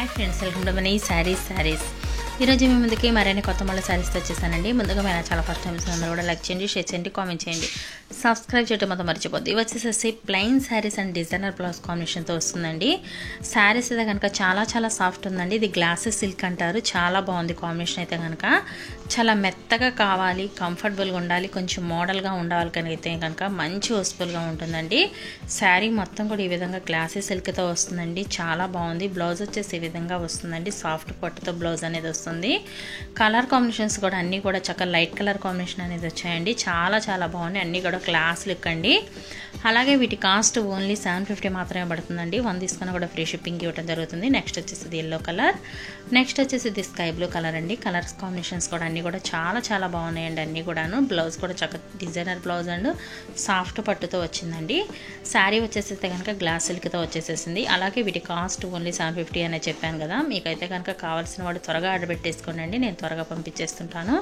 Hi friends, welcome to money saris. ఈరోజు మీ ముందుకి మరిన్ని కొత్త మళ్ళీ శారీస్తో వచ్చేసానండి. ముందుగా మీరు చాలా ఫస్ట్ టైమ్స్ అందరూ కూడా లైక్ చేయండి, షేర్ చేయండి, కామెంట్ చేయండి, సబ్స్క్రైబ్ చేయడం మొత్తం మర్చిపోద్ది. ఇవి వచ్చేసేసి plain saris and designer blouse కాంబినేషన్తో వస్తుందండి. శారీస్ అయితే కనుక చాలా సాఫ్ట్ ఉందండి. ఇది గ్లాసెస్ సిల్క్ అంటారు. చాలా బాగుంది కాంబినేషన్ అయితే కనుక. చాలా మెత్తగా కావాలి, కంఫర్టబుల్గా ఉండాలి, కొంచెం మోడల్గా ఉండాలి కనుక కనుక మంచి యూస్ఫుల్గా ఉంటుందండి. శారీ మొత్తం కూడా ఈ విధంగా గ్లాసెస్ సిల్క్తో వస్తుందండి. చాలా బాగుంది. బ్లౌజ్ వచ్చేసి ఈ విధంగా వస్తుందండి. సాఫ్ట్ పట్టుతో బ్లౌజ్ అనేది వస్తుంది. కలర్ కాంబినేషన్స్ కూడా అన్నీ కూడా చక్కగా లైట్ కలర్ కాంబినేషన్ అనేది వచ్చాయండి. చాలా బాగున్నాయి. అన్నీ కూడా క్లాస్ లుక్ అండి. అలాగే వీటి కాస్ట్ ఓన్లీ 750 మాత్రమే పడుతుందండి. 1 తీసుకున్నా కూడా ఫ్రీ షిప్పింగ్ ఇవ్వడం జరుగుతుంది. నెక్స్ట్ వచ్చేసి ఎల్లో కలర్, నెక్స్ట్ వచ్చేసి ఇది స్కై బ్లూ కలర్ అండి. కలర్స్ కాంబినేషన్స్ కూడా అన్నీ కూడా చాలా బాగున్నాయండి. అన్నీ కూడాను బ్లౌజ్ కూడా చక్కగా డిజైనర్ బ్లౌజ్ అండ్ సాఫ్ట్ పట్టుతో వచ్చిందండి. శారీ వచ్చేసి కనుక గ్లాస్ సిల్క్తో వచ్చేసేసింది. అలాగే వీటి కాస్ట్ ఓన్లీ 750 అనే చెప్పాను కదా. మీకైతే కనుక కావాల్సిన వాడు త్వరగా ఆర్డర్ పెట్టేసుకోండి. నేను త్వరగా పంపించేస్తుంటాను.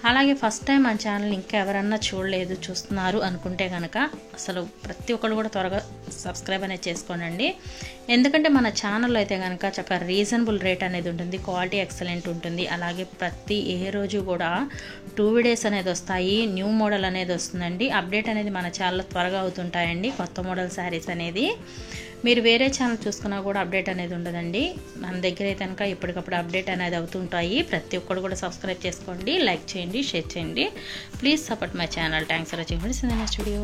అలాగే ఫస్ట్ టైం మన ఛానల్ ఇంకా ఎవరన్నా చూస్తున్నారు అనుకుంటే కనుక అసలు ప్రతి ఒక్కరు కూడా త్వరగా సబ్స్క్రైబ్ అనేది చేసుకోనండి. ఎందుకంటే మన ఛానల్లో అయితే కనుక చక్కగా రీజనబుల్ రేట్ అనేది ఉంటుంది, క్వాలిటీ ఎక్సలెంట్ ఉంటుంది. అలాగే ప్రతి రోజు కూడా 2 వీడియోస్ అనేది వస్తాయి, న్యూ మోడల్ అనేది వస్తుందండి. అప్డేట్ అనేది మన ఛానల్లో త్వరగా అవుతుంటాయండి. కొత్త మోడల్ శారీస్ అనేది మీరు వేరే ఛానల్ చూసుకున్నా కూడా అప్డేట్ అనేది ఉండదండి. మన దగ్గర అయితే కనుక ఎప్పటికప్పుడు అప్డేట్ అనేది అవుతుంటాయి. ప్రతి ఒక్కరు కూడా సబ్స్క్రైబ్ చేసుకోండి, లైక్ చేయండి, షేర్ చేయండి. Please support my channel. Thanks for watching. Next video.